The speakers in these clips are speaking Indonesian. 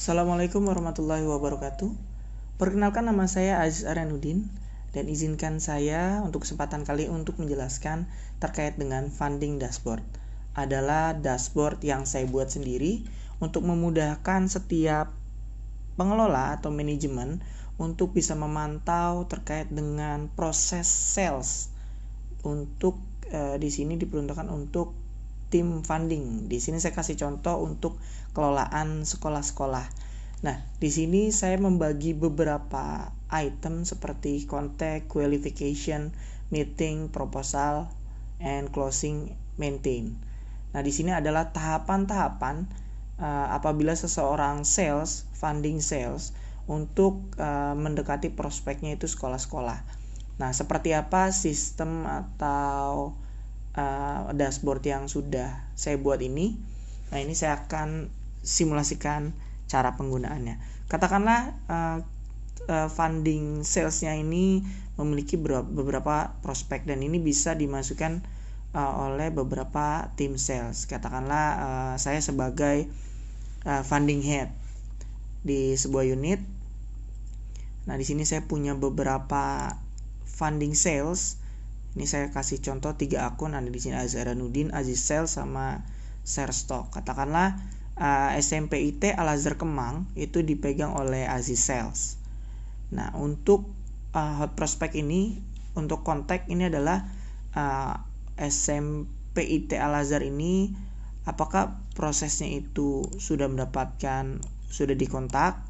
Assalamualaikum warahmatullahi wabarakatuh. Perkenalkan, nama saya Aziz Aryanuddin dan izinkan saya untuk kesempatan kali untuk menjelaskan terkait dengan funding dashboard. Adalah dashboard yang saya buat sendiri untuk memudahkan setiap pengelola atau manajemen untuk bisa memantau terkait dengan proses sales. Untuk di sini diperuntukkan untuk tim funding. Di sini saya kasih contoh untuk kelolaan sekolah-sekolah. Nah, di sini saya membagi beberapa item seperti contact, qualification, meeting, proposal, and closing, maintain. Nah, di sini adalah tahapan-tahapan apabila seseorang funding sales untuk mendekati prospeknya itu sekolah-sekolah. Nah, seperti apa sistem atau dashboard yang sudah saya buat ini? Nah, ini saya akan simulasikan cara penggunaannya. Katakanlah funding salesnya ini memiliki beberapa prospek dan ini bisa dimasukkan oleh beberapa tim sales. Katakanlah saya sebagai funding head di sebuah unit. Nah, di sini saya punya beberapa funding sales. Ini saya kasih contoh 3 akun, ada di sini Aziz Aryanuddin, Aziz Sales, sama Share Stock. Katakanlah SMP IT Al-Azhar Kemang itu dipegang oleh Aziz Sales. Nah, untuk hot prospect ini, untuk kontak ini adalah SMP IT Al-Azhar ini, apakah prosesnya itu sudah dikontak,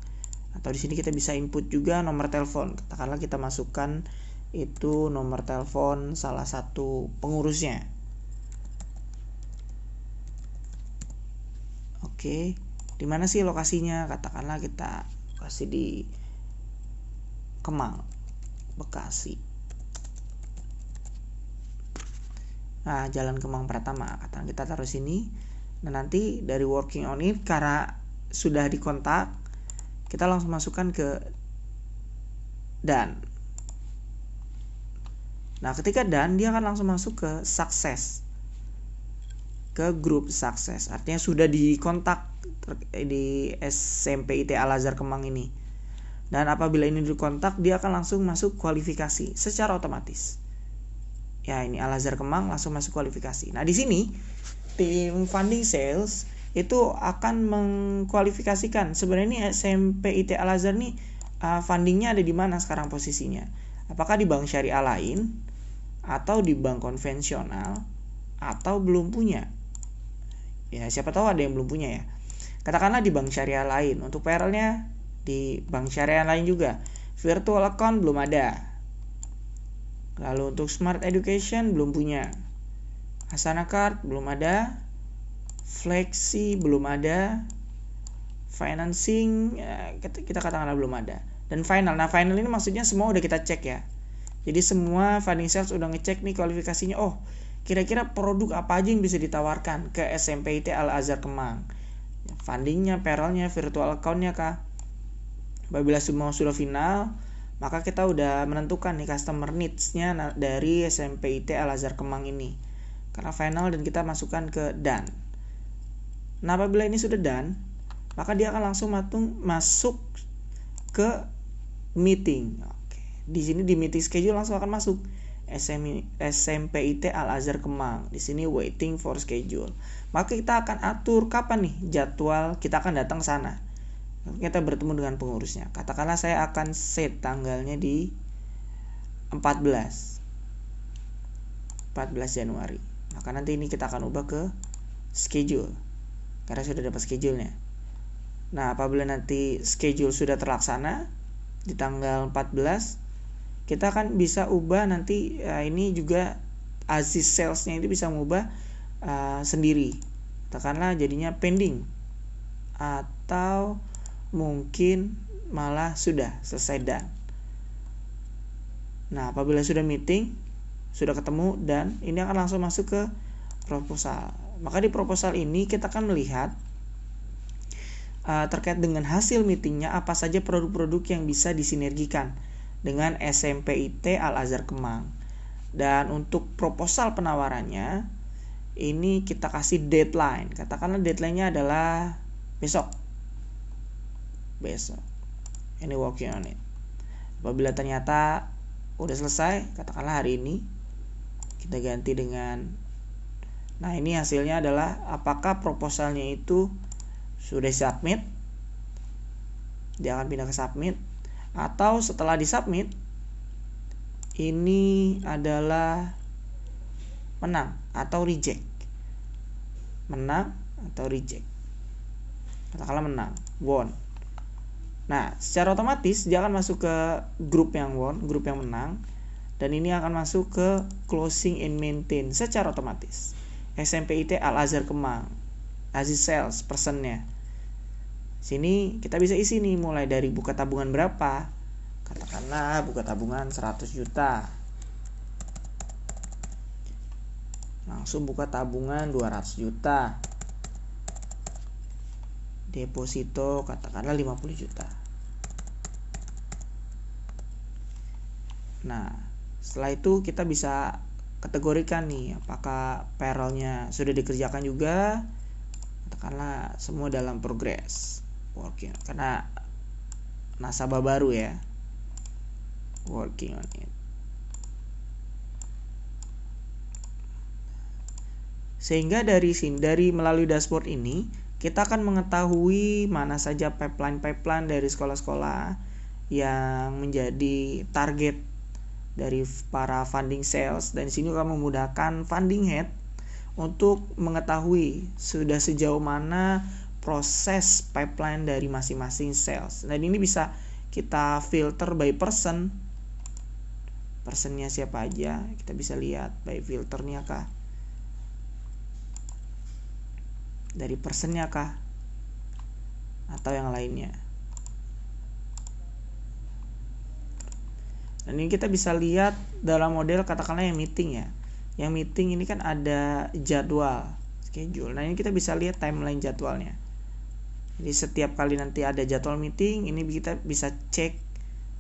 atau di sini kita bisa input juga nomor telepon. Katakanlah kita masukkan itu nomor telepon salah satu pengurusnya. Oke, di mana sih lokasinya? Katakanlah kita kasih di Kemang, Bekasi. Nah, Jalan Kemang Pratama, katakan kita taruh sini. Nah, nanti dari working on it, karena sudah dikontak, kita langsung masukkan ke done. Nah, ketika done, dia akan langsung masuk ke success, ke grup sukses. Artinya sudah dikontak di SMP IT Al-Azhar Kemang ini. Dan apabila ini dikontak, dia akan langsung masuk kualifikasi secara otomatis. Ya, ini Al-Azhar Kemang langsung masuk kualifikasi. Nah, di sini tim funding sales itu akan mengkualifikasikan sebenarnya ini SMP IT Al-Azhar nih fundingnya ada di mana sekarang posisinya. Apakah di bank syariah lain atau di bank konvensional atau belum punya? Ya, siapa tahu ada yang belum punya ya. Katakanlah di bank syariah lain, untuk PRL-nya di bank syariah lain juga. Virtual account belum ada. Lalu untuk Smart Education belum punya. Asana Card belum ada. Flexi belum ada. Financing kita katakanlah belum ada. Dan final. Nah, final ini maksudnya semua udah kita cek ya. Jadi semua funding sales udah ngecek nih kualifikasinya. Oh, kira-kira produk apa aja yang bisa ditawarkan ke SMP IT Al-Azhar Kemang. Fundingnya, PRL-nya, virtual account-nya kah? Apabila semua sudah final, maka kita udah menentukan nih customer needs-nya dari SMP IT Al-Azhar Kemang ini. Karena final dan kita masukkan ke done. Nah, apabila ini sudah done, maka dia akan langsung masuk ke meeting. Oke. Di sini di meeting schedule langsung akan masuk SMP IT Al-Azhar Kemang. Di sini waiting for schedule. Maka kita akan atur kapan nih jadwal kita akan datang ke sana. Kita bertemu dengan pengurusnya. Katakanlah saya akan set tanggalnya di 14 Januari. Maka nanti ini kita akan ubah ke schedule karena sudah dapat schedule-nya. Nah, apabila nanti schedule sudah terlaksana di tanggal 14, kita akan bisa ubah nanti ini juga Aziz Sales-nya itu bisa mengubah sendiri. Katakanlah jadinya pending atau mungkin malah sudah selesai done. Nah, apabila sudah meeting, sudah ketemu dan ini akan langsung masuk ke proposal. Maka di proposal ini kita akan melihat terkait dengan hasil meetingnya apa saja produk-produk yang bisa disinergikan dengan SMP IT Al-Azhar Kemang. Dan untuk proposal penawarannya ini kita kasih deadline. Katakanlah deadline-nya adalah besok. besok. Ini working on it. Apabila ternyata udah selesai, katakanlah hari ini, kita ganti dengan, nah ini hasilnya adalah apakah proposalnya itu sudah submit, dia akan pindah ke submit, atau setelah disubmit ini adalah menang atau reject. Menang atau reject. Katakanlah menang, won. Nah, secara otomatis dia akan masuk ke grup yang won, grup yang menang, dan ini akan masuk ke closing and maintain secara otomatis. SMPIT Al-Azhar Kemang, Aziz Sales personnya. Sini kita bisa isi nih, mulai dari buka tabungan berapa. Katakanlah buka tabungan 100 juta. Langsung buka tabungan 200 juta. Deposito katakanlah 50 juta. Nah, setelah itu kita bisa kategorikan nih, apakah payroll-nya sudah dikerjakan juga. Katakanlah semua dalam progress working, karena nasabah baru ya, working on it. Sehingga dari melalui dashboard ini kita akan mengetahui mana saja pipeline dari sekolah-sekolah yang menjadi target dari para funding sales, dan di sini akan memudahkan funding head untuk mengetahui sudah sejauh mana proses pipeline dari masing-masing sales. Dan ini bisa kita filter by person. Personnya siapa aja, kita bisa lihat by filternya kah, dari personnya kah, atau yang lainnya. Dan ini kita bisa lihat dalam model katakanlah yang meeting ya. Yang meeting ini kan ada jadwal, schedule. Nah, ini kita bisa lihat timeline jadwalnya. Jadi setiap kali nanti ada jadwal meeting, ini kita bisa cek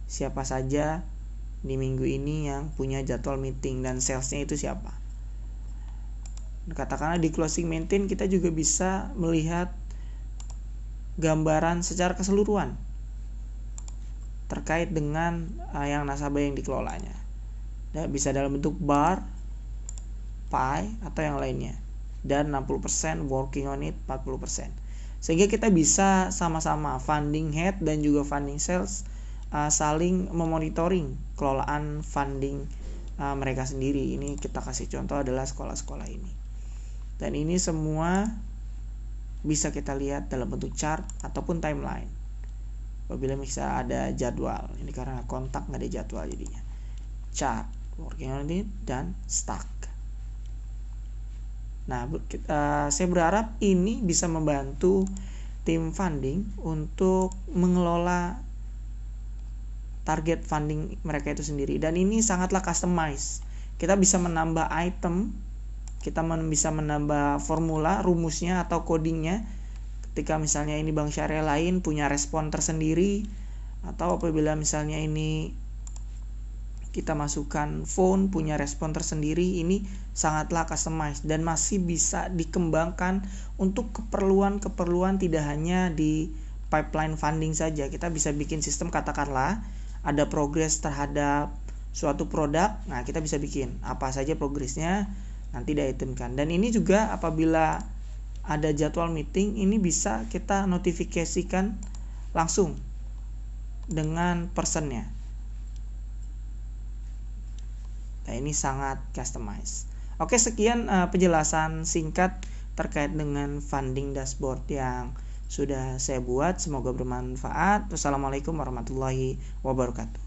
siapa saja di minggu ini yang punya jadwal meeting dan salesnya itu siapa. Katakanlah di closing maintain kita juga bisa melihat gambaran secara keseluruhan terkait dengan yang nasabah yang dikelolanya. Dan bisa dalam bentuk bar, pie, atau yang lainnya. Dan 60% working on it, 40%. Sehingga kita bisa sama-sama funding head dan juga funding sales saling memonitoring kelolaan funding mereka sendiri. Ini kita kasih contoh adalah sekolah-sekolah ini. Dan ini semua bisa kita lihat dalam bentuk chart ataupun timeline. Apabila bisa ada jadwal, ini karena kontak nggak ada jadwal jadinya. Chart, working on it, dan stack. Nah, saya berharap ini bisa membantu tim funding untuk mengelola target funding mereka itu sendiri. Dan ini sangatlah customize. Kita bisa menambah item, kita bisa menambah formula, rumusnya atau codingnya. Ketika misalnya ini bank syariah lain punya respon tersendiri, atau apabila misalnya ini kita masukkan phone punya respon tersendiri, ini sangatlah customized dan masih bisa dikembangkan untuk keperluan tidak hanya di pipeline funding saja. Kita bisa bikin sistem, katakanlah ada progres terhadap suatu produk, nah kita bisa bikin apa saja progresnya, nanti diitemkan. Dan ini juga apabila ada jadwal meeting, ini bisa kita notifikasikan langsung dengan personnya. Nah, ini sangat customized. Oke, sekian penjelasan singkat terkait dengan funding dashboard yang sudah saya buat. Semoga bermanfaat. Wassalamualaikum warahmatullahi wabarakatuh.